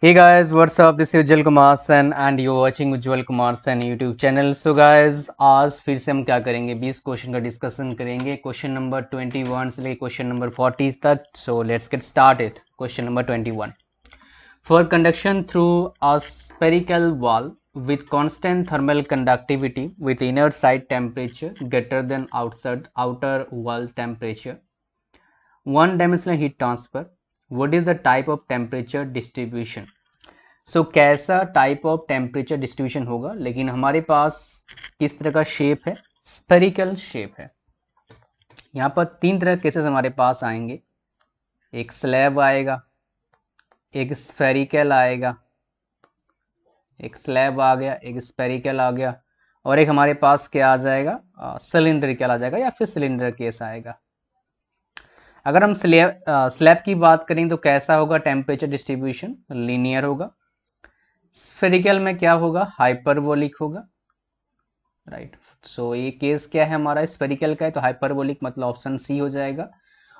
Hey guys, what's up? This is Ujjwal Kumar Sen and you watching Ujjwal Kumar Sen YouTube channel. So guys, आज फिर से हम क्या करेंगे, 20 क्वेश्चन का डिस्कशन करेंगे। क्वेश्चन नंबर 21 से लेकर क्वेश्चन नंबर 40 तक। So let's get started. Question number 21, for conduction through a spherical wall with constant thermal conductivity with inner side temperature greater than outer wall temperature, one dimensional heat transfer, what is the type of temperature distribution? सो कैसा type of temperature distribution होगा, लेकिन हमारे पास किस तरह का shape है, spherical shape है। यहाँ पर तीन तरह के केसेस हमारे पास आएंगे, एक स्लैब आएगा, एक स्फेरिकल आएगा, एक स्लैब आ गया, एक स्फेरिकल आ गया, और एक हमारे पास क्या आ जाएगा, सिलिंड्रिकल आ जाएगा या फिर सिलेंडर केस आएगा। अगर हम स्लैब की बात करें तो कैसा होगा टेम्परेचर डिस्ट्रीब्यूशन, लीनियर होगा। स्फेरिकल में क्या होगा, हाइपरबोलिक होगा, राइट। सो ये केस क्या है हमारा, स्फेरिकल का है तो हाइपरबोलिक मतलब ऑप्शन सी हो जाएगा।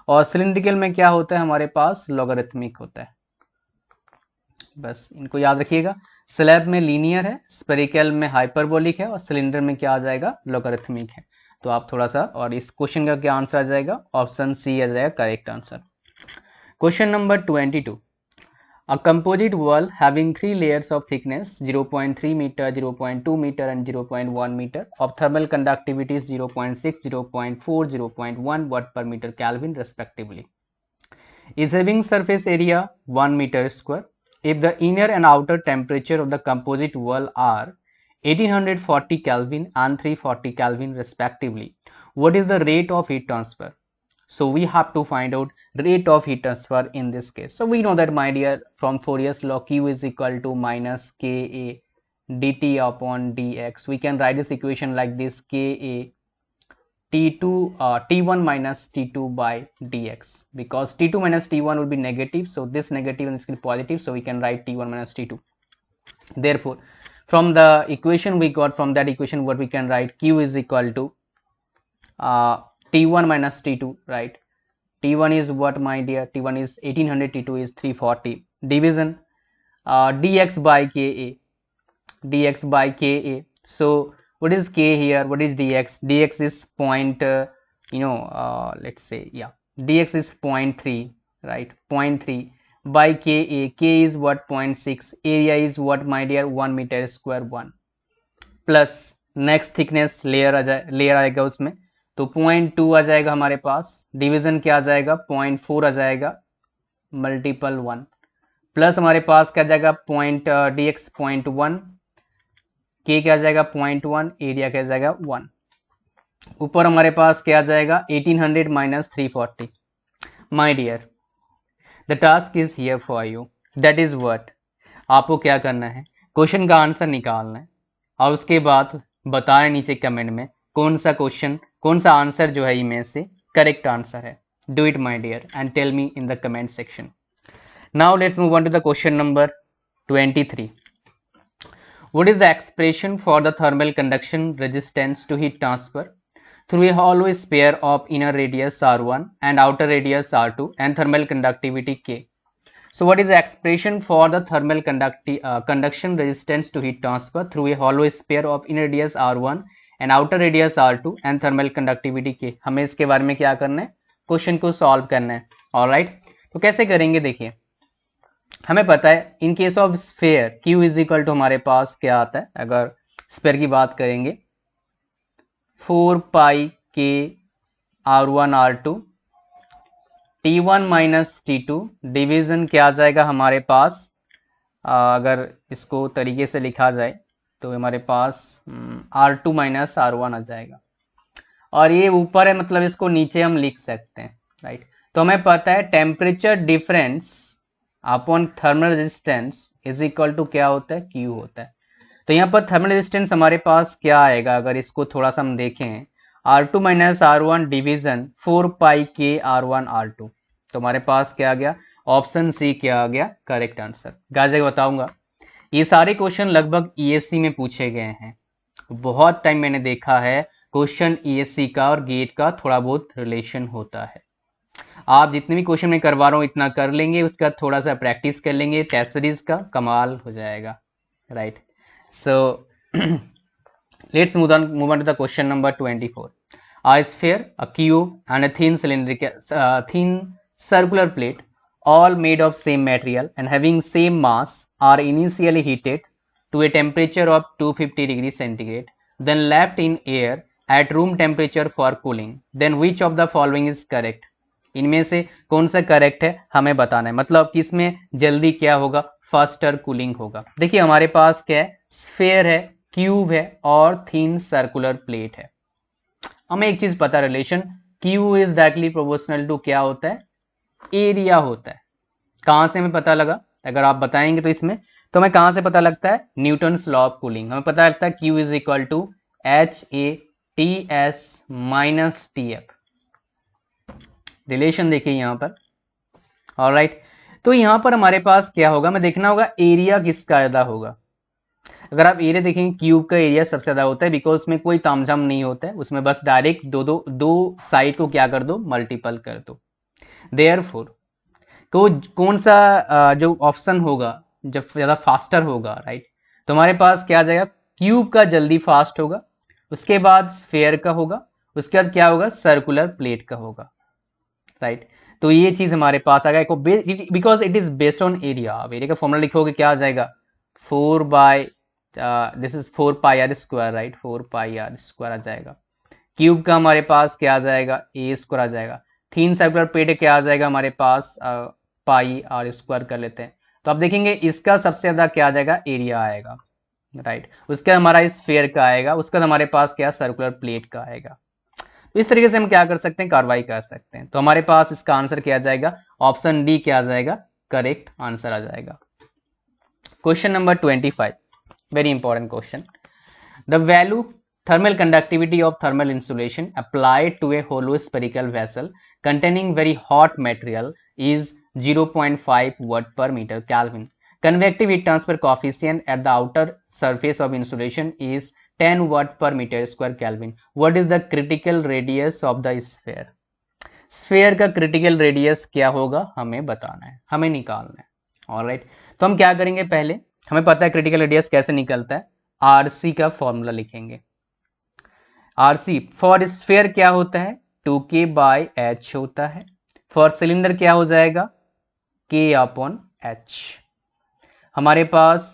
और सिलिंड्रिकल में क्या होता है हमारे पास, लॉगरिथमिक होता है। बस इनको याद रखिएगा, स्लैब में लीनियर है, स्फेरिकल में हाइपरबोलिक है और सिलेंडर में क्या आ जाएगा, लॉगरिथमिक है। तो आप थोड़ा सा, और इस क्वेश्चन का क्या आंसर आ जाएगा, ऑप्शन सी आ जाएगा correct answer. Question number 22, a composite wall having three layers of thickness 0.3 meter, 0.2 meter and 0.1 meter of thermal conductivity is 0.6, 0.4, 0.1 watt per meter Kelvin respectively is having surface area 1 meter square. If the inner and outer temperature of the composite wall are 1840 Kelvin and 340 Kelvin respectively, what is the rate of heat transfer? So we have to find out rate of heat transfer in this case. So we know that, my dear, from Fourier's law, Q is equal to minus Ka dt upon dx. We can write this equation like this, Ka T1 minus T2 by dx, because T2 minus T1 will be negative, so this negative and this is positive, so we can write T1 minus T2. Therefore, from the equation we got, from that equation what we can write, Q is equal to T1 minus T2, right? T1 is what, my dear? T1 is 1800, T2 is 340. Division dx by Ka, dx by Ka. So what is K here? What is dx? Dx is point, let's say, yeah, dx is 0.3, right? 0.3 by Ka. K is what, 0.6. Area is what, my dear? 1 meter square 1 plus next thickness layer आएगा उसमें, तो 0.2 आ जाएगा हमारे पास, division क्या आ जाएगा, 0.4 आ जाएगा, multiple 1, plus हमारे पास क्या आ जाएगा, dx 0.1, के क्या आ जाएगा 0.1, एरिया क्या आ जाएगा 1, ऊपर हमारे पास क्या आ जाएगा 1800 minus 340। My dear, the task is here for you, that is what, आपको क्या करना है, क्वेश्चन का आंसर निकालना है और उसके बाद बताएं नीचे कमेंट में कौन सा क्वेश्चन, कौन सा आंसर जो है इनमें से करेक्ट आंसर है। Do it my dear and tell me in the comment section. Now let's move on to the question number 23. What is the expression for the thermal conduction resistance to heat transfer through a hollow sphere of inner radius R1 and outer radius R2 and thermal conductivity K? So what is the expression for the thermal conduction resistance to heat transfer through a hollow sphere of inner radius R1 and outer radius R2 and thermal conductivity K? हमें इसके बारे में क्या करना है, question को solve करना है। ऑलराइट, तो कैसे करेंगे, देखिए हमें पता है in case of sphere Q is equal to हमारे पास क्या आता है, अगर स्फेयर की बात करेंगे 4 पाई के R1 R2 T1 माइनस T2, डिवीजन क्या आ जाएगा हमारे पास, अगर इसको तरीके से लिखा जाए तो हमारे पास R2 माइनस R1 आ जाएगा, और ये ऊपर है मतलब इसको नीचे हम लिख सकते हैं, राइट। तो हमें पता है temperature difference upon thermal resistance is equal to क्या होता है, Q होता है। तो यहाँ पर थर्मल रेजिस्टेंस हमारे पास क्या आएगा, अगर इसको थोड़ा सा हम देखें, R2 माइनस R1 डिवीजन 4 पाई के R1 R2, तो हमारे पास क्या आ गया, ऑप्शन सी क्या आ गया करेक्ट आंसर। गाइस बताऊंगा, ये सारे क्वेश्चन लगभग ESC में पूछे गए हैं, बहुत टाइम मैंने देखा है क्वेश्चन ESC का और गेट का थोड़ा बहुत रिलेशन होता है। आप जितने भी क्वेश्चन मैं करवा रहा हूँ इतना कर लेंगे, उसके बाद थोड़ा सा प्रैक्टिस कर लेंगे, टेस्ट सीरीज का कमाल हो जाएगा, right. So let's move on to the question number 24. A sphere, a cube, and a thin circular plate, all made of same material and having same mass, are initially heated to a temperature of 250 degrees centigrade, then left in air at room temperature for cooling. Then which of the following is correct? इनमें से कौन सा correct है हमें बताना है, मतलब कि इसमें जल्दी क्या होगा, फास्टर कूलिंग होगा। देखिए हमारे पास क्या है, स्फेयर है, क्यूब है और थिन सर्कुलर प्लेट है। हमें एक चीज पता, relation Q is directly proportional to क्या होता है, एरिया होता है। कहां से हमें पता लगा, अगर आप बताएंगे तो इसमें, तो हमें कहां से पता लगता है, न्यूटन्स लॉ ऑफ कूलिंग। हमें पता लगता है Q is equal to h A T s minus T f. Relation देखिए यहां पर, ऑलराइट। तो यहां पर हमारे पास क्या होगा, हमें देखना होगा एरिया किसका ज्यादा होगा। अगर आप एरिया देखेंगे, क्यूब का एरिया सबसे ज्यादा होता है, बिकॉज उसमें कोई तामझाम नहीं होता है, उसमें बस डायरेक्ट दो साइड को क्या कर दो, मल्टीपल कर दो। देयरफॉर तो कौन सा जो ऑप्शन होगा जब ज्यादा फास्टर होगा, राइट। तो हमारे पास क्या आ जाएगा, क्यूब का जल्दी फास्ट होगा, उसके बाद स्फेयर का होगा, उसके बाद क्या होगा, सर्कुलर प्लेट का होगा, राइट। तो ये चीज हमारे पास आ गया, because it is based on area. अब एरिया का फॉर्मूला लिखोगे क्या आ जाएगा, 4 by this is 4 pi R square, right, 4 pi R square आ जाएगा। क्यूब का हमारे पास क्या आ जाएगा, ए स्क्वायर आ जाएगा। थीन सर्कुलर प्लेट क्या आ जाएगा हमारे पास, पाई आर स्क्वायर कर लेते हैं। तो आप देखेंगे इसका सबसे ज्यादा क्या आ जाएगा, एरिया आएगा, राइट। उसका हमारा स्फेयर का आएगा, उसका हमारे पास क्या सर्कुलर प्लेट का आएगा। तो इस तरीके से हम क्या कर सकते हैं, कार्रवाई कर सकते हैं। तो हमारे पास इसका आंसर क्या आ जाएगा, ऑप्शन डी क्या आ जाएगा, करेक्ट आंसर आ जाएगा। Question number 25, very important question. The value thermal conductivity of thermal insulation applied to a hollow spherical vessel containing very hot material is 0.5 watt per meter Kelvin. Convective heat transfer coefficient at the outer surface of insulation is 10 watt per meter square Kelvin. What is the critical radius of the sphere? Sphere का critical radius क्या होगा हमें बताना है, हमें निकालना है, alright. तो हम क्या करेंगे, पहले हमें पता है क्रिटिकल रेडियस कैसे निकलता है, आरसी का फॉर्मूला लिखेंगे। आरसी फॉर स्फेयर क्या होता है, 2k बाय एच होता है। फॉर सिलेंडर क्या हो जाएगा, k अपॉन एच। हमारे पास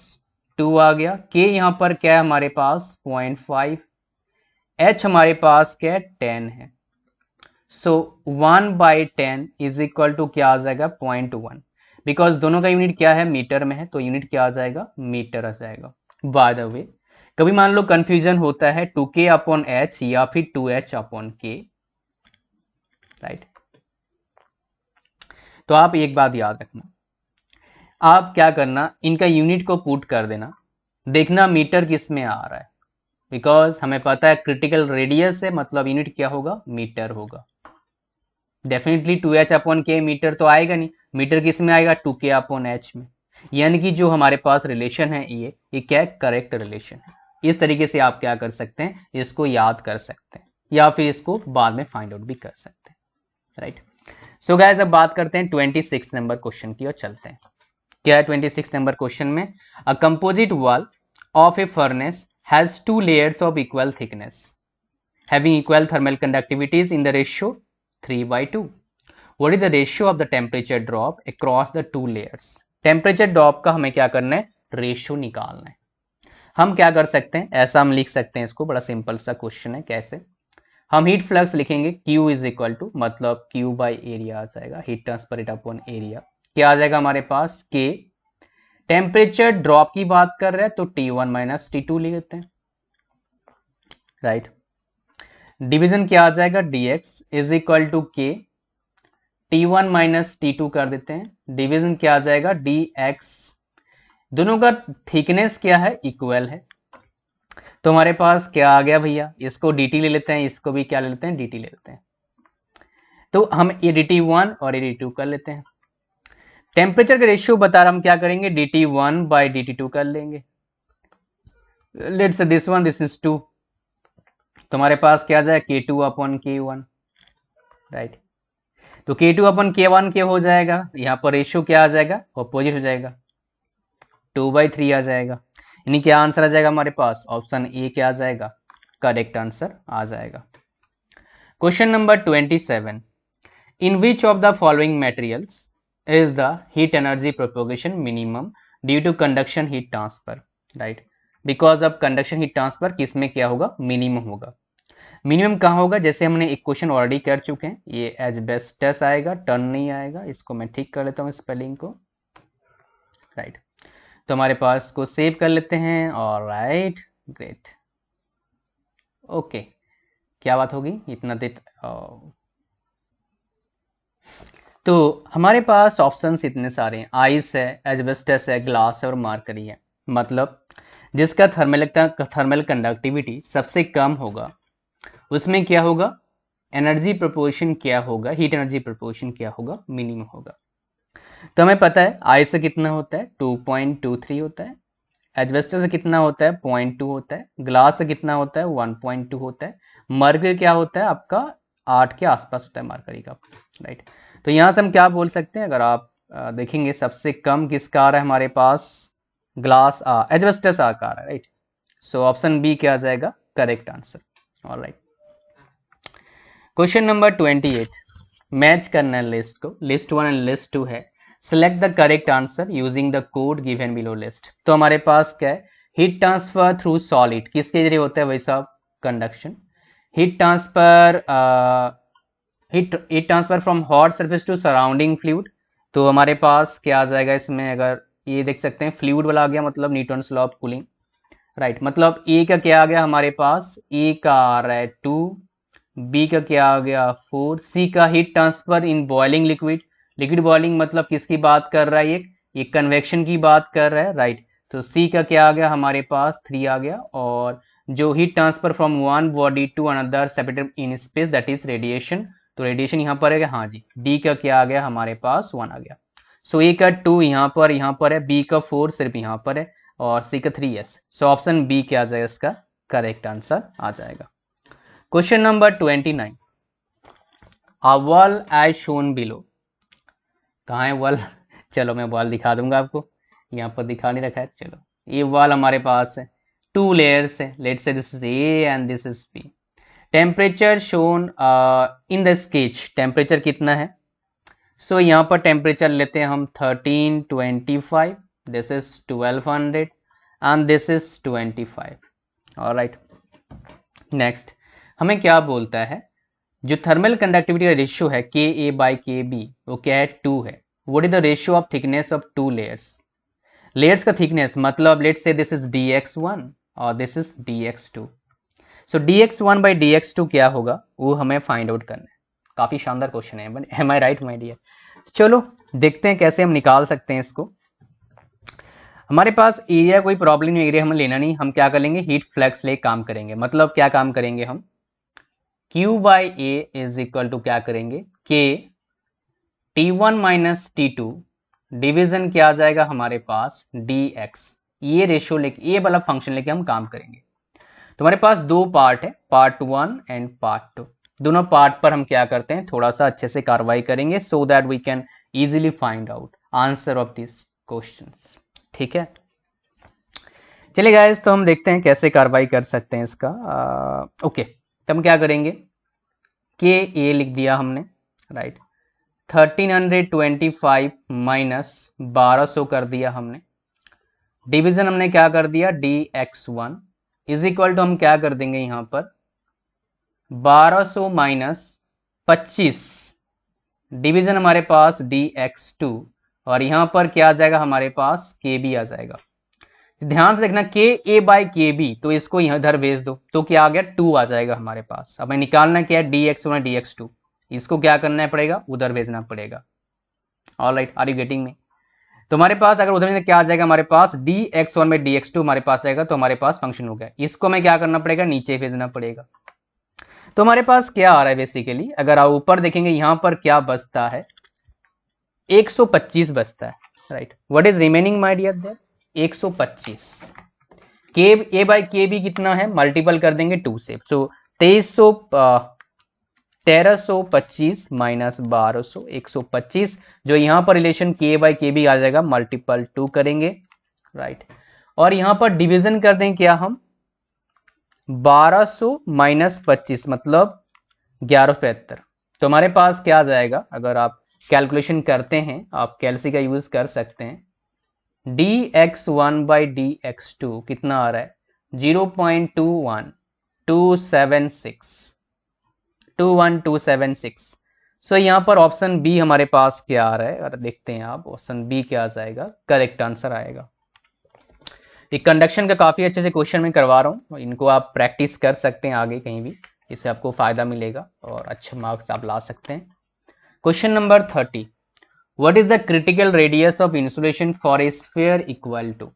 2 आ गया, k यहां पर क्या है हमारे पास 0.5, h हमारे पास क्या है 10 है। सो 1/10 इज इक्वल टू क्या आ जाएगा 0.1, बिकॉज दोनों का यूनिट क्या है, मीटर में है, तो यूनिट क्या आ जाएगा, मीटर आ जाएगा। बाय द वे कभी मान लो कंफ्यूजन होता है 2k अपॉन एच या फिर 2h अपॉन k, राइट। तो आप एक बात याद रखना, आप क्या करना, इनका यूनिट को पुट कर देना, देखना मीटर किस में आ रहा है, बिकॉज हमें पता है क्रिटिकल रेडियस है, मतलब यूनिट क्या होगा, मीटर होगा। डेफिनेटली 2h अपॉन के मीटर तो आएगा नहीं, मीटर किस में आएगा, 2k अपॉन एच में। यानी कि जो हमारे पास रिलेशन है ये क्या है, करेक्ट रिलेशन है। इस तरीके से आप क्या कर सकते हैं, इसको याद कर सकते हैं या फिर इसको बाद में फाइंड आउट भी कर सकते हैं, राइट। सो गाइस अब बात करते हैं 26 नंबर क्वेश्चन की और चलते हैं। क्या है 26 नंबर क्वेश्चन में, a composite wall of A furnace has 2 layers of equal thickness having equal thermal conductivities in the ratio 3/2. What is the ratio of the temperature drop across the 2 layers? Temperature drop का हमें क्या करना है, ratio निकालना है। हम क्या कर सकते हैं, ऐसा हम लिख सकते हैं इसको, बड़ा सिंपल सा क्वेश्चन है। कैसे, हम हीट फ्लक्स लिखेंगे, Q इज इक्वल टू मतलब Q बाई एरिया आ जाएगा, heat transfer rate upon area. क्या आ जाएगा हमारे पास, K। टेम्परेचर ड्रॉप की बात कर रहे हैं तो T1 माइनस T2 लिखते हैं, राइट। डिवीजन क्या आ जाएगा, dx is equal to K, T1 माइनस T2 कर देते हैं, डिवीजन क्या आ जाएगा, dx। दोनों का थिकनेस क्या है, इक्वल है, तो हमारे पास क्या आ गया भैया, इसको dt ले लेते हैं, इसको भी क्या ले लेते हैं, dt ले लेते हैं। तो हम ये dt1 और ये dt2 कर लेते हैं। टेम्परेचर का रेशियो बता रहा, हम क्या करेंगे, dt1 बाई dt2 कर लेंगे। Let's say this one, this is 2, तो हमारे पास क्या आ जाएगा, K2 अपॉन K1, राइट। तो K2 अपन K1 के हो जाएगा, यहाँ पर रेशियो क्या आ जाएगा, अपोजिट हो जाएगा, 2/3 आ जाएगा। यानी क्या आंसर आ जाएगा हमारे पास, ऑप्शन ए क्या आ जाएगा, करेक्ट आंसर आ जाएगा। Question number 27, in which of the following materials is the heat energy propagation minimum due to conduction heat transfer, right, because of conduction heat transfer किस में क्या होगा, मिनिमम होगा। मिनिमम कहाँ होगा, जैसे हमने एक क्वेश्चन ऑलरेडी कर चुके हैं, ये एस्बेस्टस आएगा, टर्न नहीं आएगा, इसको मैं ठीक कर लेता हूँ स्पेलिंग को, राइट। तो हमारे पास को सेव कर लेते हैं, और राइट, ग्रेट, ओके, क्या बात होगी इतना देर। तो हमारे पास ऑप्शंस इतने सारे हैं, आइस है, एस्बेस्टस है, ग्लास है और मार्करी है। मतलब जिसका थर्मल कंडक्टिविटी सबसे कम होगा उसमें क्या होगा, एनर्जी प्रोपोर्शन क्या होगा, हीट एनर्जी प्रोपोर्शन क्या होगा, मिनिमम होगा। तो हमें पता है आइस से कितना होता है, 2.23 होता है, एस्बेस्टस से कितना होता है, 0.2 होता है, ग्लास से कितना होता है, 1.2 होता है, मर्करी क्या होता है आपका 8 के आसपास होता है मर्करी का, राइट। तो यहाँ से हम क्या बोल सकते हैं, अगर आप देखेंगे सबसे कम किसका आ रहा है हमारे पास, ग्लास एस्बेस्टस आ रहा है, राइट। सो ऑप्शन बी क्या आ जाएगा, correct answer, alright. Question number 28, match करना है लिस्ट को, लिस्ट 1 एंड लिस्ट 2 है, select the correct answer using the code given below list. तो हमारे पास क्या है, हीट ट्रांसफर थ्रू सॉलिड किसके जरिए होता है, वैसा conduction, heat transfer heat transfer from hot surface to surrounding fluid. तो हमारे पास क्या आ जाएगा इसमें, अगर ये देख सकते हैं फ्लूइड वाला आ गया, मतलब Newton's law of cooling, right. मतलब ए का क्या आ गया हमारे पास, ए का आ रहा है 2, बी का क्या आ गया 4, सी का heat transfer in boiling liquid, liquid boiling मतलब किसकी बात कर रहा है, ये कन्वेक्शन की बात कर रहा है, राइट। तो सी का क्या आ गया हमारे पास 3 आ गया, और जो heat transfer from one body to another separated in space that is radiation, तो रेडिएशन यहाँ पर है, हाँ जी। डी का क्या आ गया हमारे पास 1 आ गया। सो ए का 2 यहाँ पर है, बी का 4 सिर्फ यहाँ पर है, और सी का 3 यस। सो ऑप्शन बी क्या आ जाएगा, इसका करेक्ट आंसर आ जाएगा। Question number 29, a wall as shown below, कहाँ है वॉल चलो मैं वॉल दिखा दूंगा आपको, यहाँ पर दिखा नहीं रखा है, चलो ये वॉल हमारे पास है, 2 लेयर्स है, let's say this is A and this is B. Temperature shown in the sketch, temperature कितना है, सो यहाँ पर टेम्परेचर लेते हैं हम 1325, this is 1200 and this is 25, alright. Next हमें क्या बोलता है, जो थर्मल कंडक्टिविटी का रेशियो है के ए बाई के बी, वो क्या है 2 है। What is the ratio of thickness of 2 layers, layers का थिकनेस मतलब let's say this is dx1 और this is dx2। So dx1 by dx2 क्या होगा, वो हमें फाइंड आउट करना है। काफी शानदार क्वेश्चन है, am I right my dear. चलो देखते हैं कैसे हम निकाल सकते हैं इसको। हमारे पास एरिया कोई प्रॉब्लम नहीं, एरिया हमें लेना नहीं, हम क्या कर लेंगे, हीट फ्लक्स ले काम करेंगे। मतलब क्या काम करेंगे हम, Q by A is equal to क्या करेंगे, K T1 माइनस T2 डिवीजन क्या आ जाएगा हमारे पास dx, ये रेशियो लेके, ये वाला फंक्शन लेके हम काम करेंगे। तो हमारे पास 2 पार्ट है, पार्ट 1 एंड पार्ट 2। दोनों पार्ट पर हम क्या करते हैं, थोड़ा सा अच्छे से कार्रवाई करेंगे, so that we can easily find out answer of this questions, ठीक है। चलिए गाइस, तो हम देखते हैं कैसे कार्रवाई कर सकते हैं इसका। ओके, तो हम क्या करेंगे, के ए लिख दिया हमने, राइट। 1325 माइनस 1200 कर दिया हमने, डिवीजन हमने क्या कर दिया dx1 इज इक्वल टू हम क्या कर देंगे यहाँ पर 1200 माइनस 25, डिवीजन हमारे पास dx2, और यहाँ पर क्या आ जाएगा हमारे पास kb आ जाएगा। ध्यान से देखना के ए बाई के बी, तो इसको यहाँ इधर भेज दो, तो क्या आ गया 2 आ जाएगा हमारे पास। अब हमें निकालना क्या है dx1 dx2, इसको क्या करना पड़ेगा, उधर भेजना पड़ेगा। Alright, are you getting me. तो हमारे पास अगर उधर क्या आ जाएगा, हमारे पास dx1 में dx2 हमारे पास आएगा, तो हमारे पास फंक्शन हो गया। इसको हमें क्या करना पड़ेगा, नीचे भेजना पड़ेगा। तो हमारे पास क्या आ रहा है बेसिकली, अगर आप ऊपर देखेंगे यहां पर क्या बचता है, 125 बचता है, right. What is remaining my dear there, 125। K A by के बी कितना है, मल्टीपल कर देंगे 2 से, सो 2300 1325 माइनस 1200, 125। जो यहाँ पर रिलेशन के बाई के भी आ जाएगा, मल्टीपल 2 करेंगे, राइट। और यहाँ पर डिवीजन कर दें क्या हम, 1200 माइनस 25 मतलब 1175। तो हमारे पास क्या आ जाएगा, अगर आप कैलकुलेशन करते हैं, आप कैलसी का यूज कर सकते हैं, dx1 बाई dx2 कितना आ रहा है, 0.21276। सो यहाँ पर ऑप्शन बी हमारे पास क्या आ रहा है, अगर देखते हैं आप, ऑप्शन बी क्या आ जाएगा, करेक्ट आंसर आएगा। ये कंडक्शन का काफ़ी अच्छे से क्वेश्चन मैं करवा रहा हूँ, इनको आप प्रैक्टिस कर सकते हैं आगे कहीं भी, इससे आपको फायदा मिलेगा और अच्छे मार्क्स आप ला सकते हैं। Question number 30, what is the critical radius of insulation for a sphere equal to.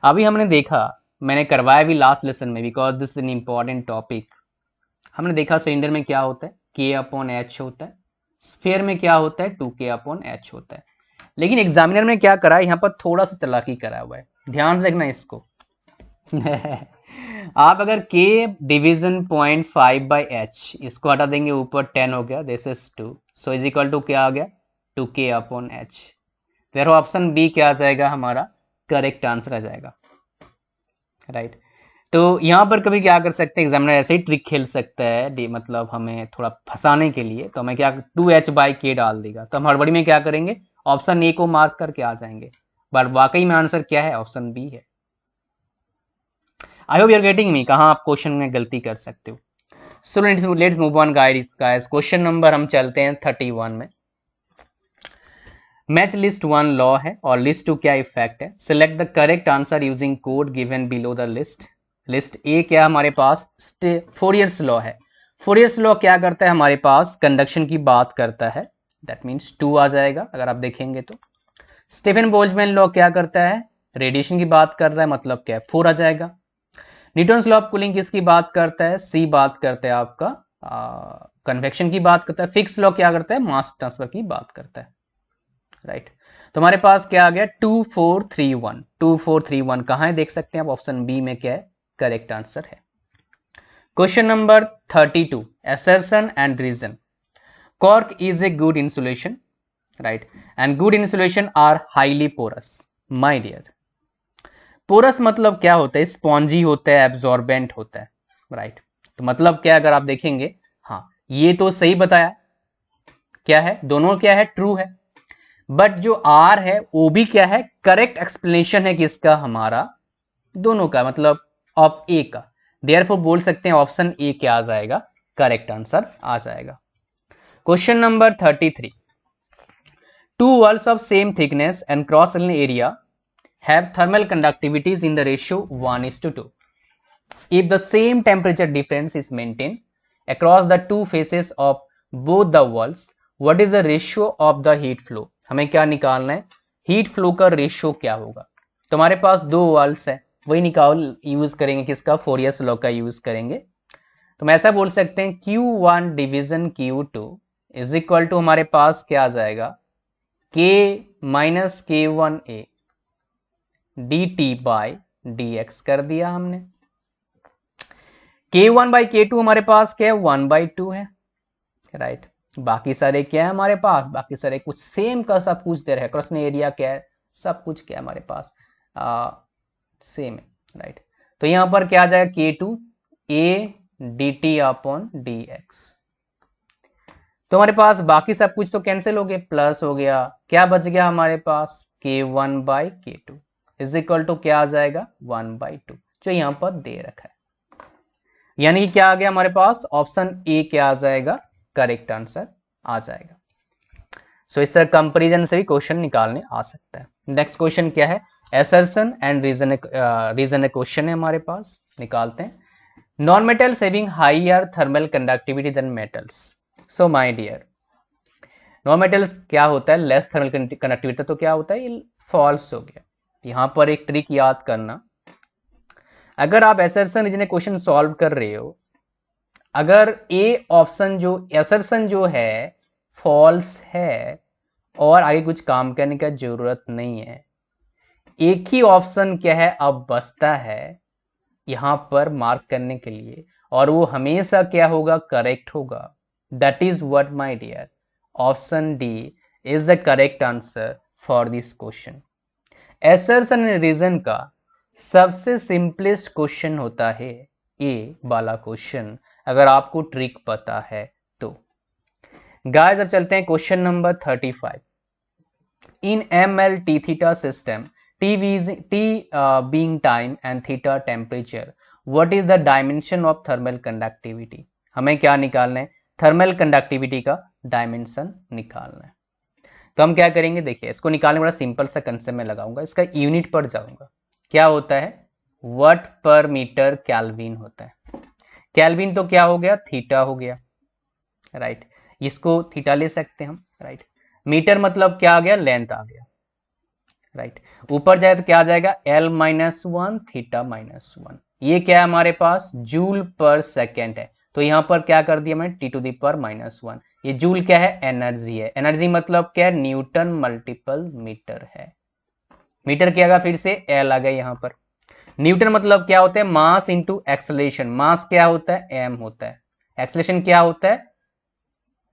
अभी हमने देखा, मैंने करवाया भी लास्ट लेसन में, because this is an important topic. हमने देखा सिलेंडर में क्या होता है, k/h होता है, स्फीयर में क्या होता है, 2k/h होता है। लेकिन एग्जामिनर में क्या करा है, यहाँ पर थोड़ा सा चालाकी करा हुआ है, ध्यान से देखना इसको। आप अगर k डिवीजन 0.5 बाई h, इसको हटा देंगे, ऊपर 10 हो गया, this is 2, so is equal to क्या आ गया, 2k/h। फिर ऑप्शन बी क्या आ जाएगा, हमारा करेक्ट आंसर आ जाएगा, राइट। तो यहाँ पर कभी क्या कर सकते हैं, एग्जामिनर ऐसे ही ट्रिक खेल सकता है, मतलब हमें थोड़ा फंसाने के लिए, तो हमें क्या 2h/k डाल देगा, तो हम हड़बड़ी में क्या करेंगे, ऑप्शन ए को मार्क करके आ जाएंगे, बट वाकई में आंसर क्या है, ऑप्शन बी है। I hope you are getting me, कहाँ आप क्वेश्चन में गलती कर सकते हो। So let's move on guys. Question number हम चलते हैं 31 में। मैच लिस्ट 1 लॉ है और लिस्ट 2 क्या इफेक्ट है। Select the correct answer using code given below the list. List A क्या हमारे पास, फोरियर्स लॉ है। फोरियर्स लॉ क्या करता है, हमारे पास कंडक्शन की बात करता है, दैट मीन्स 2 आ जाएगा अगर आप देखेंगे तो। स्टीफन बोल्ट्जमैन लॉ क्या करता है, रेडिएशन की बात कर रहा है, मतलब क्या है, 4 आ जाएगा। न्यूटन्स लॉ ऑफ कूलिंग किसकी बात करता है, सी बात करता है आपका कन्वेक्शन की बात करता है। फिक्स लॉ क्या करता है, मास ट्रांसफर की बात करता है, राइट। तो हमारे पास क्या आ गया, 2431। 2431 कहाँ है, देख सकते हैं आप, ऑप्शन बी में क्या है, करेक्ट आंसर है। Question number 32, assertion and reason. Cork is a good insulation, right, and good insulation are highly porous, my dear. Porous मतलब क्या होता है, स्पॉन्जी होता है, एब्जॉर्बेंट होता है, राइट। तो मतलब क्या, अगर आप देखेंगे, हाँ ये तो सही बताया, क्या है, दोनों क्या है, ट्रू है, बट जो आर है वो भी क्या है, करेक्ट एक्सप्लेनेशन है किसका, हमारा दोनों का, मतलब ऑप ए का। देयरफॉर बोल सकते हैं ऑप्शन ए क्या आ जाएगा, करेक्ट आंसर आ जाएगा। Question number 33, two walls of same thickness and cross sectional area have thermal conductivities in the ratio 1:2. If the same temperature difference is maintained across the two faces of both the walls, what is the ratio of the heat flow? हमें क्या निकालना है, heat flow का ratio क्या होगा। तो हमारे पास दो वॉल्स है, वही निकाल यूज करेंगे, किसका, फोरियर्स लॉ का यूज करेंगे। तो हम ऐसा बोल सकते हैं Q1 division Q2 is equal to हमारे पास क्या आ जाएगा, K minus K1A dt by dx कर दिया हमने। K1/K2 हमारे पास क्या है, 1/2 है, राइट। बाकी सारे क्या है हमारे पास, बाकी सारे कुछ सेम का सब कुछ दे रहे हैं, क्रॉस एरिया क्या है, सब कुछ क्या है हमारे पास सेम है, राइट। तो यहां पर क्या आ जाएगा, K2A dt/dx। तो हमारे पास बाकी सब कुछ तो कैंसिल हो गए, प्लस हो गया, क्या बच गया हमारे पास, K1/K2 इज इक्वल टू क्या आ जाएगा, 1/2, जो यहां पर दे रखा है। यानी कि क्या आ गया हमारे पास, ऑप्शन ए क्या आ जाएगा, करेक्ट आंसर आ जाएगा। सो इस तरह कंपैरिजन से भी क्वेश्चन निकालने आ सकता है। नेक्स्ट क्वेश्चन क्या है, एसर्शन एंड रीजन क्वेश्चन है हमारे पास, निकालते हैं। Non metals having higher thermal conductivity than metals. So my dear, non metals क्या होता है, लेस थर्मल कंडक्टिविटी, तो क्या होता है, ये फॉल्स हो गया। यहां पर एक ट्रिक याद करना, अगर आप एसर्शन रीजन क्वेश्चन सॉल्व कर रहे हो, अगर ए ऑप्शन जो एसर्शन जो है फॉल्स है और आगे कुछ काम करने का जरूरत नहीं है, एक ही ऑप्शन क्या है अब बचता है यहां पर मार्क करने के लिए, और वो हमेशा क्या होगा, करेक्ट होगा। That is what my dear, option D is the correct answer for this question. Assertion and reason का सबसे सिंपलेस्ट क्वेश्चन होता है ए वाला क्वेश्चन, अगर आपको ट्रिक पता है तो। गाइस अब चलते हैं question number 35। In ML T theta system, T being time and theta temperature, what is the dimension of thermal conductivity? हमें क्या निकालना है, थर्मल कंडक्टिविटी का डायमेंशन निकालना है। तो हम क्या करेंगे, देखिए इसको निकालने बड़ा सिंपल सा कंसेप्ट में लगाऊंगा, इसका यूनिट पर जाऊंगा। क्या होता है, वाट पर मीटर केल्विन होता है। केल्विन तो क्या हो गया, थीटा हो गया, राइट। इसको थीटा ले सकते हैं हम, राइट। मीटर मतलब क्या आ गया, लेंथ आ गया, राइट। ऊपर जाए तो क्या आ जाएगा, L-1 थीटा -1। ये क्या है हमारे पास, जूल पर सेकेंड है, तो यहां पर क्या कर दिया मैंने, T⁻⁻1। ये जूल क्या है, एनर्जी है। एनर्जी मतलब क्या है, न्यूटन मल्टीपल मीटर है। मीटर क्या आएगा, फिर से L आ गया यहाँ पर। न्यूटन मतलब क्या होता है, मास इंटू एक्सेलरेशन। मास क्या होता है, m होता है। एक्सेलरेशन क्या होता है,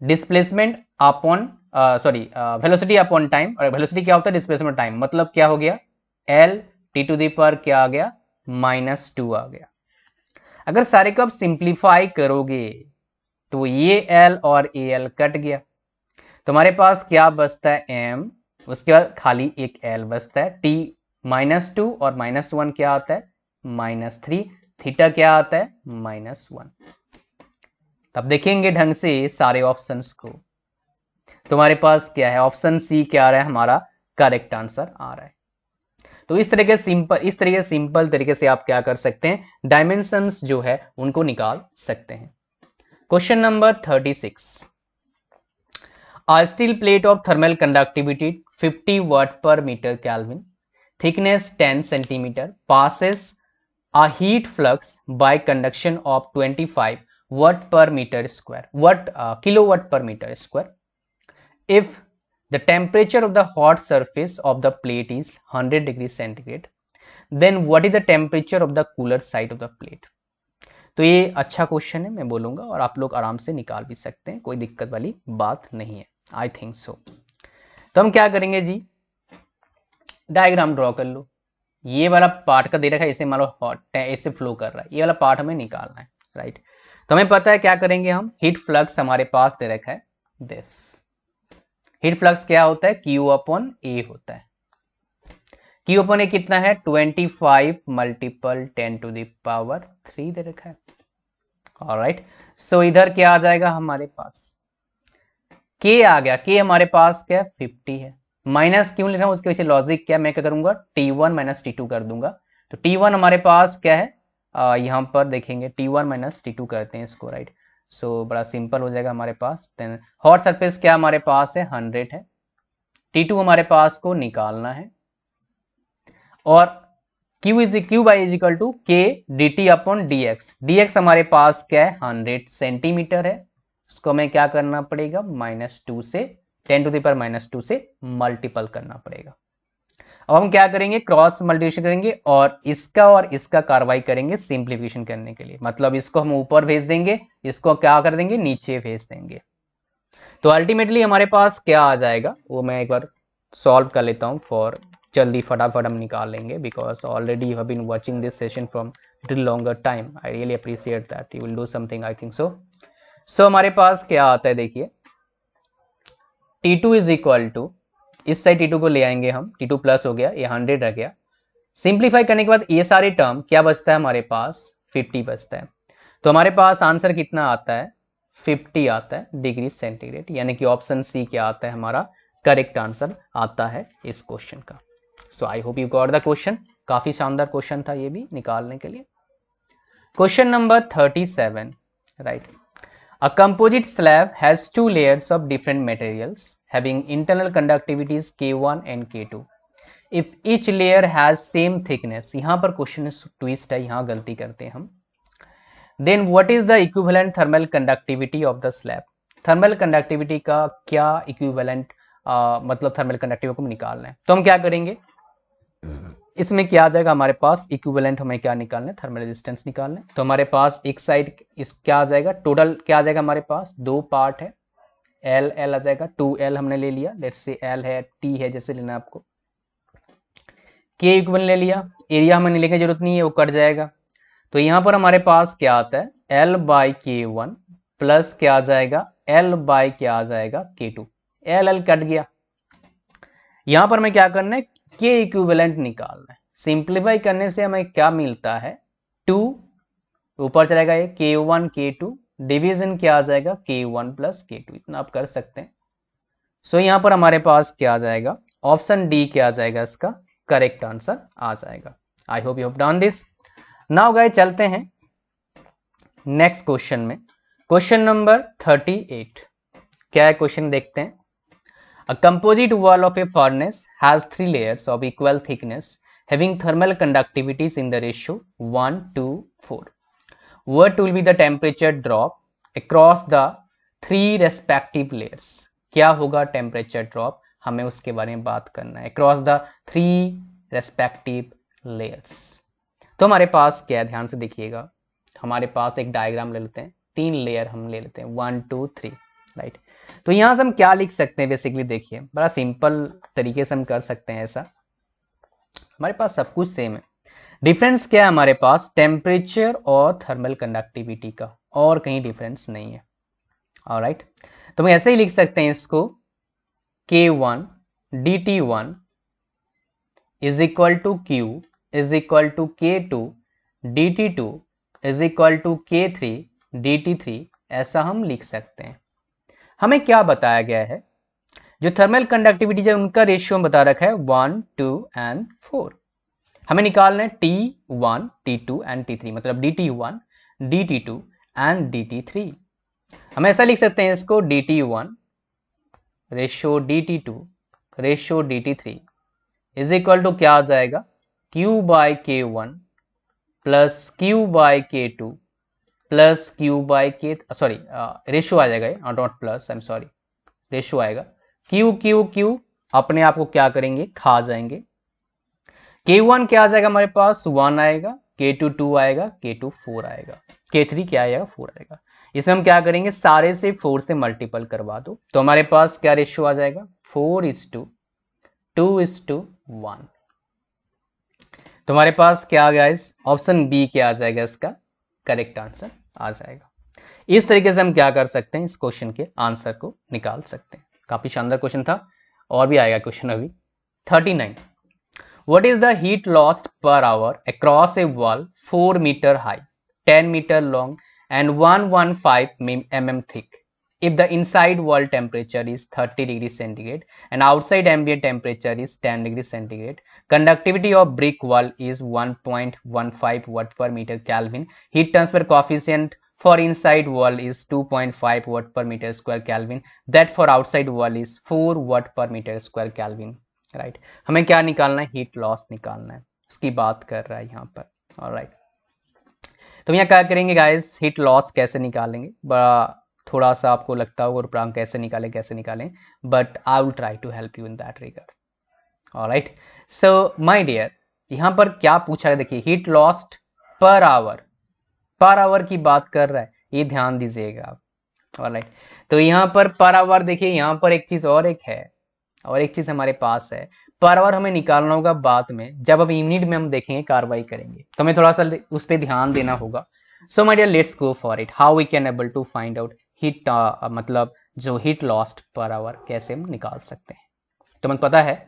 displacement upon velocity upon time, और वेलोसिटी क्या होता है, डिस्प्लेसमेंट टाइम। मतलब क्या हो गया, L T⁻⁻ क्या आ गया, -2 आ गया। अगर सारे को आप सिंप्लीफाई करोगे तो ये L और AL कट गया, तुम्हारे पास क्या बचता है, m, उसके बाद खाली एक L बचता है। T -2 और -1 क्या आता है, -3। थीटा क्या आता है, -1। तब देखेंगे ढंग से सारे ऑप्शंस को, तुम्हारे पास क्या है, ऑप्शन सी क्या आ रहा है, हमारा करेक्ट आंसर आ रहा है। तो इस तरह के सिंपल तरीके से आप क्या कर सकते हैं, डायमेंशंस जो है उनको निकाल सकते हैं। Question number 36। A steel plate of thermal conductivity 50 watt per meter Kelvin, thickness 10 centimeter, passes a heat flux by conduction of 25 watt per meter square, kilowatt per meter square. If the temperature of the hot surface of the plate is 100 degrees centigrade, then what is the temperature of the cooler side of the plate? तो ये अच्छा question है, मैं बोलूंगा, और आप लोग आराम से निकाल भी सकते हैं, कोई दिक्कत वाली बात नहीं है, आई थिंक सो। तो हम क्या करेंगे जी, डायग्राम ड्रॉ कर लो। ये वाला पार्ट का दे रखा है, इसे मान लो हॉट ऐसे फ्लो कर रहा है, ये वाला पार्ट हमें निकालना है, राइट। तो हमें पता है क्या करेंगे हम, हीट फ्लक्स हमारे पास दे रखा है दिस। हीट फ्लक्स क्या होता है, Q/A होता है। Q/A कितना है, 25 मल्टीपल 10⁻³ दे रखा है, ऑलराइट। सो इधर क्या आ जाएगा हमारे पास, K आ गया। K हमारे पास क्या 50 है। माइनस क्यों ले रहा हूं, उसके पीछे लॉजिक क्या, मैं क्या करूंगा, T1 - T2 कर दूंगा। तो T1 हमारे पास क्या है, यहां पर देखेंगे T1 - T2 करते हैं इसको, राइट। सो बड़ा सिंपल हो जाएगा हमारे पास। देन हॉट सरफेस क्या हमारे पास है, 100 है। T2 हमारे पास को निकालना है, और Q by is equal to K dt/dx। dx हमारे पास क्या है, 100 सेंटीमीटर है। उसको हमें क्या करना पड़ेगा, -2 से 10⁻⁻2 से मल्टीपल करना पड़ेगा। अब हम क्या करेंगे, क्रॉस मल्टीप्लिकेशन करेंगे और इसका कार्रवाई करेंगे सिंप्लीफिकेशन करने के लिए। मतलब इसको हम ऊपर भेज देंगे, इसको क्या कर देंगे, नीचे भेज देंगे। तो अल्टीमेटली हमारे पास क्या आ जाएगा, वो मैं एक बार सॉल्व कर लेता हूँ, फॉर जल्दी फटाफट हम निकाल लेंगे, because already you have been watching this session from little longer time. I really appreciate that you will do something, I think so. So हमारे पास क्या आता है, देखिए T2 इज इक्वल टू, इस साइड T2 को ले आएंगे हम, T2 प्लस हो गया, ये 100 रह गया। सिंप्लीफाई करने के बाद ये सारे टर्म क्या बचता है हमारे पास, 50 बचता है। तो हमारे पास आंसर कितना आता है, 50 आता है डिग्री सेंटीग्रेड, यानी कि ऑप्शन सी क्या आता है, हमारा करेक्ट आंसर आता है इस क्वेश्चन का। So I hope you got the question. काफी शानदार क्वेश्चन था ये भी निकालने के लिए। Question number 37, right. A composite slab has 2 layers of different materials having internal conductivities K1 and K2. If each layer has same thickness, यहाँ पर क्वेश्चन ट्विस्ट है, यहाँ गलती करते हैं हम। Then what is the equivalent thermal conductivity of the slab? Thermal conductivity का क्या इक्विवेलेंट मतलब थर्मल कंडक्टिविटी को निकालना है। तो हम क्या करेंगे, इसमें क्या आ जाएगा हमारे पास, इक्विवेलेंट हमें क्या निकालना है, थर्मल रेजिस्टेंस निकालना है। तो हमारे पास एक साइड इस क्या आ जाएगा, टोटल क्या आ जाएगा हमारे पास, दो पार्ट है, एल एल आ जाएगा, 2L हमने ले लिया, लेट्स से एल है, टी है, जैसे लेना है आपको, के इक्वल ले लिया, एरिया हमें लेने की जरूरत नहीं है, वो कट जाएगा। तो यहाँ पर हमारे पास क्या आता है, एल बाई के वन प्लस क्या आ जाएगा, एल बाई क्या आ जाएगा, के टू, एल एल कट गया। यहाँ पर हमें क्या करना है, के इक्विवेलेंट निकालना है। सिंप्लीफाई करने से हमें क्या मिलता है, 2 ऊपर चलेगा ये के वन के टू, डिवीजन क्या आ जाएगा, के वन प्लस के टू, इतना आप कर सकते हैं। सो यहाँ पर हमारे पास क्या आ जाएगा, ऑप्शन डी क्या आ जाएगा, इसका करेक्ट आंसर आ जाएगा। आई hope you have done this. Now guys चलते हैं नेक्स्ट क्वेश्चन में, क्वेश्चन नंबर 38। क्या है क्वेश्चन, देखते हैं। A composite wall of a furnace has 3 layers of equal thickness having thermal conductivities in the ratio 1 to 4. What will be the temperature drop across the 3 respective layers? क्या होगा temperature drop, हमें उसके बारे में बात करना है, अक्रॉस द 3 रेस्पेक्टिव लेयर्स। तो हमारे पास क्या है, ध्यान से देखिएगा, हमारे पास एक डायग्राम ले लेते हैं, 3 लेयर हम ले लेते हैं, 1 2 3, राइट। तो यहां से हम क्या लिख सकते हैं, बेसिकली देखिए, बड़ा सिंपल तरीके से हम कर सकते हैं ऐसा। हमारे पास सब कुछ सेम है, डिफरेंस क्या है हमारे पास, टेम्परेचर और थर्मल कंडक्टिविटी का, और कहीं डिफरेंस नहीं है। ऑलराइट, तो हम ऐसे ही लिख सकते हैं इसको, K1 dt1 is equal to Q is equal to K2 dt2 is equal to K3 dt3, ऐसा हम लिख सकते हैं। हमें क्या बताया गया है, जो थर्मल कंडक्टिविटी है उनका रेशियो बता रखा है 1 2 एंड 4। हमें निकालना है T1 T2 एंड T3, मतलब dt1 dt2 एंड dt3। हम ऐसा लिख सकते हैं इसको, dt1 ratio dt2 ratio dt3 is equal to क्या आ जाएगा, Q by K1 plus Q by K2 plus Q by K, sorry ratio आ जाएगा, not plus, I am sorry, ratio आएगा, Q Q Q अपने आप को क्या करेंगे, खा जाएंगे। K1 क्या आ जाएगा हमारे पास, 1 आएगा, K2 2 आएगा, K2 4 आएगा, K3 क्या आएगा, 4 आएगा। इसे हम क्या करेंगे, सारे से 4 से मल्टीपल करवा दो, तो हमारे पास क्या रेशियो आ जाएगा, 4:2:1। तो हमारे पास क्या आ गया, इस ऑप्शन बी क्या आ जाएगा, इसका करेक्ट आंसर आ जाएगा। इस तरीके से हम क्या कर सकते हैं, इस क्वेश्चन के आंसर को निकाल सकते हैं। काफी शानदार क्वेश्चन था, और भी आएगा क्वेश्चन अभी। 39, what is the heat lost per hour across a wall 4 meter high, 10 meter long and 115 mm thick if the inside wall temperature is 30 degrees centigrade and outside ambient temperature is 10 degrees centigrade, conductivity of brick wall is 1.15 watt per meter Kelvin, heat transfer coefficient for inside wall is 2.5 watt per meter square Kelvin, that for outside wall is 4 watt per meter square Kelvin, right। हमें क्या निकालना है, heat loss निकालना है, उसकी बात कर रहा है यहाँ पर। ऑलराइट, तो यहाँ क्या करेंगे गाइस, हीट लॉस कैसे निकालेंगे, बड़ा थोड़ा सा आपको लगता होगा रूपरांक कैसे निकालें, but I will try to help you in that regard. Alright, so my dear, यहाँ पर क्या पूछा है, देखिए हीट लॉस्ट पर आवर की बात कर रहा है, ये ध्यान दीजिएगा आप। ऑलराइट, तो यहाँ पर आवर देखिए, यहाँ पर एक चीज और एक है, और एक चीज हमारे पास है, पर आवर हमें निकालना होगा बाद में, जब अब यूनिट में हम देखेंगे, कार्रवाई करेंगे, तो हमें थोड़ा सा उस पर ध्यान देना होगा। So my dear, let's go for it, how we can able to find out heat, मतलब जो हीट लॉस्ट पर आवर कैसे हम निकाल सकते हैं। तो हमें पता है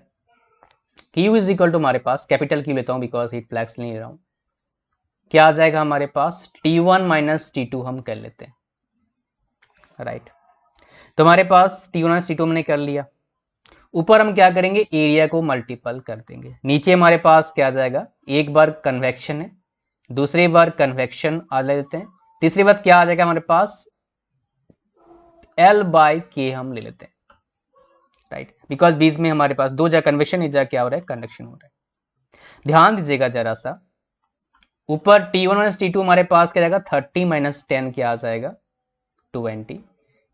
Q इज इक्वल टू, हमारे पास कैपिटल Q लेता हूं बिकॉज हीट फ्लैक्स नहीं ले रहा हूं, क्या आ जाएगा हमारे पास, T1 माइनस T2 हम कर लेते हैं, राइट। तो हमारे पास T1 माइनस T2 हमने कर लिया, ऊपर हम क्या करेंगे, एरिया को मल्टीपल कर देंगे, नीचे हमारे पास क्या आ जाएगा, एक बार कन्वेक्शन है, दूसरी बार कन्वेक्शन आ लेते हैं, तीसरी बार क्या आ जाएगा हमारे पास, L बाई के हम ले लेते हैं, राइट, बिकॉज बीच में हमारे पास दो जगह कन्वेक्शन, एक जगह क्या हो रहा है, कंडक्शन हो रहा है। ध्यान दीजिएगा जरा सा, ऊपर T1 माइनस T2 हमारे पास क्या जाएगा, 30 माइनस 10 क्या आ जाएगा, 20।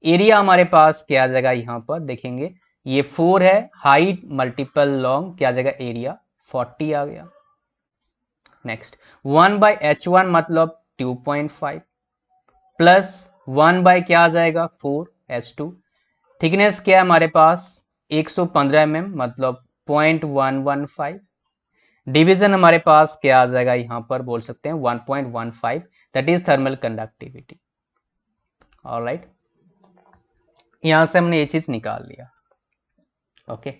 एरिया हमारे पास क्या आ जाएगा, यहाँ पर देखेंगे ये 4 है, हाइट मल्टीपल लॉन्ग क्या आ जाएगा, एरिया 40 आ गया। नेक्स्ट 1/h1 मतलब 2.5 प्लस 1/क्या आ जाएगा 4h2। थिकनेस क्या है हमारे पास 115 mm मतलब 0.115। डिवीजन हमारे पास क्या आ जाएगा यहाँ पर बोल सकते हैं 1.15, that is thermal conductivity. Alright, यहां से हमने ये चीज निकाल लिया। ओके,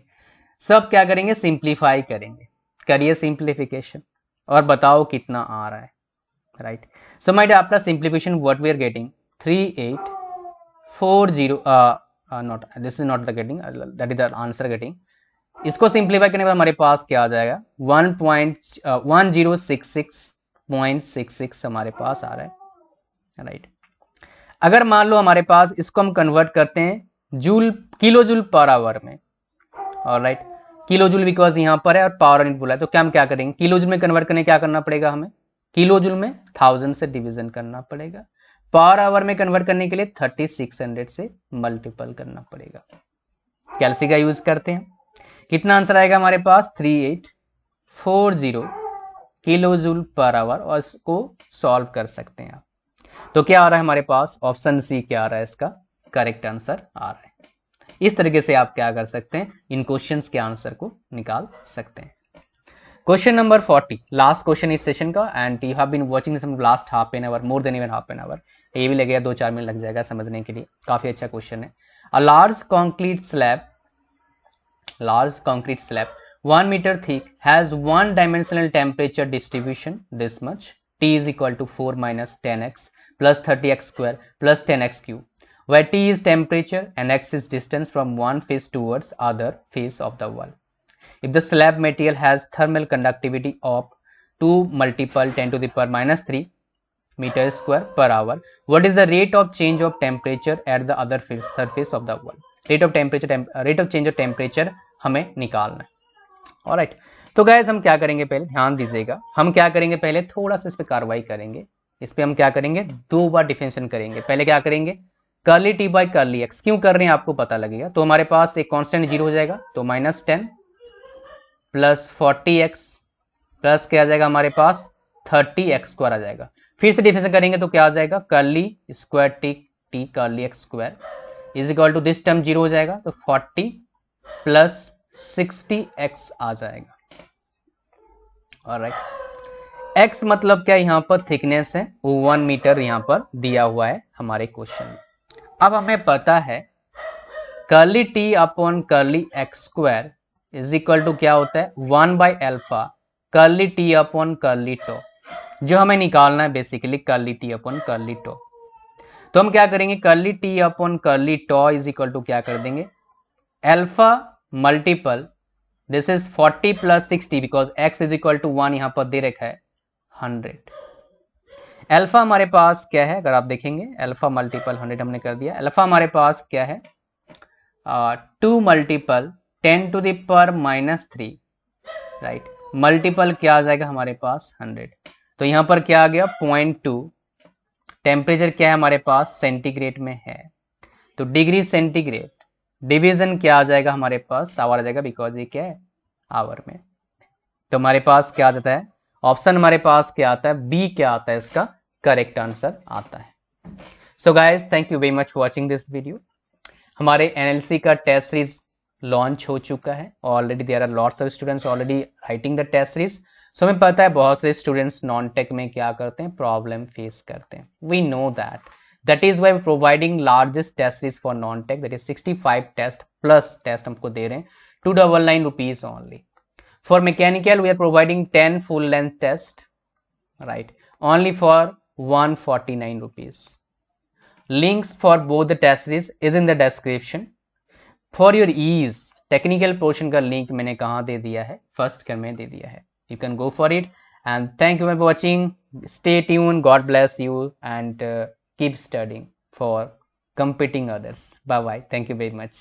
सब क्या करेंगे सिंप्लीफाई करेंगे, करिए सिंप्लीफिकेशन और बताओ कितना आ रहा है। Right, so my dear after simplification what we are getting 3840 not this is not the getting, that is the answer getting. इसको सिंप्लीफाई करने के बाद हमारे पास क्या आ जाएगा 1066.66 हमारे पास आ रहा है। राइट, अगर मान लो हमारे पास इसको हम कन्वर्ट करते हैं joule kilo joule per hour में। ऑलराइट, किलो जूल बिकॉज यहां पर है और पावर यूनिट बोला है, तो क्या हम क्या करेंगे किलो जूल में कन्वर्ट करने क्या करना पड़ेगा हमें, किलो जूल में 1000 से डिवीजन करना पड़ेगा। पावर आवर में कन्वर्ट करने के लिए 3600 से मल्टीपल करना पड़ेगा। कैलसी का यूज करते हैं, कितना आंसर आएगा हमारे पास 3840 किलो जूल पर आवर, और इसको सॉल्व कर सकते हैं आप। तो क्या आ रहा है हमारे पास ऑप्शन सी क्या आ रहा है, इसका करेक्ट आंसर आ रहा है। इस तरीके से आप क्या कर सकते हैं इन क्वेश्चंस के आंसर को निकाल सकते हैं। क्वेश्चन नंबर 40, लास्ट क्वेश्चन इस सेशन का, and you have been watching this last half an hour, more than even half an hour. ये भी लगेगा 2-4 मिनट लग जाएगा समझने के लिए, काफी अच्छा क्वेश्चन है। A large concrete slab 1 meter thick has one dimensional temperature distribution this much, T is equal to 4 minus 10x plus 30x square plus 10x cube, where T is temperature and x is distance from one face towards other face of the wall. If the slab material has thermal conductivity of 2 multiple 10 to the power minus 3 meter square per hour, what is the rate of change of temperature at the other surface of the wall? rate of change of temperature हमें निकालना है। Alright, तो guys हम क्या करेंगे पहले ध्यान दीजिएगा, हम क्या करेंगे पहले थोड़ा सा इस पे कार्रवाई करेंगे। इस पे हम क्या करेंगे 2 बार डिफरेंशिएशन करेंगे। पहले क्या करेंगे curly T by curly x, क्यों कर रहे हैं आपको पता लगेगा। तो हमारे पास एक कांस्टेंट 0 हो जाएगा, तो -10 प्लस 40x प्लस क्या आ जाएगा हमारे पास 30x स्क्वायर आ जाएगा। फिर से डिफरेंशिएशन करेंगे तो क्या आ जाएगा curly square T curly x square is equal to this term 0 हो जाएगा, तो 40 प्लस 60x आ जाएगा। ऑलराइट, x मतलब क्या यहाँ पर थिकनेस है, वो 1 मीटर यहाँ पर दिया हुआ है हमारे क्वेश्चन में। अब हमें पता है curly t upon curly x square is equal to क्या होता है 1/अल्फा curly t upon curly tau, जो हमें निकालना है basically curly t upon curly tau. तो हम क्या करेंगे curly t upon curly tau is equal to क्या कर देंगे alpha multiple this is 40 plus 60 because x is equal to 1 यहां पर दे रखा है 100। अल्फा हमारे पास क्या है, अगर आप देखेंगे अल्फा मल्टीपल 100 हमने कर दिया। अल्फा हमारे पास क्या है 2 multiple 10 to the power -3, right, multiple क्या आ जाएगा हमारे पास 100। तो यहां पर क्या आ गया 0.2। टेम्परेचर क्या है हमारे पास सेंटीग्रेड में है, तो डिग्री सेंटीग्रेड डिवीजन क्या आ जाएगा हमारे पास आवर आ जाएगा, बिकॉज ये क्या है आवर में। तो हमारे पास क्या आ जाता है ऑप्शन हमारे पास क्या आता है बी क्या आता है, इसका करेक्ट आंसर आता है। So guys thank you very much for watching this video. हमारे एनएलसी का टेस्ट सीरीज लॉन्च हो चुका है already, there are lots of students already writing the test series. So हमें पता है बहुत से स्टूडेंट्स नॉन टेक में क्या करते हैं प्रॉब्लम फेस करते हैं, we know that. That is why we're providing largest test series for non-tech, that is 65 test plus test हमको दे रहे हैं 299 rupees only. For mechanical we are providing 10 full length test, right, only for 149 rupees. Links for both the test series is in the description. For your ease, technical portion का link मैंने कहाँ दे दिया है, first कर में दे दिया है, you can go for it. And thank you for watching, stay tuned, God bless you, and keep studying for competing others. Bye bye, thank you very much.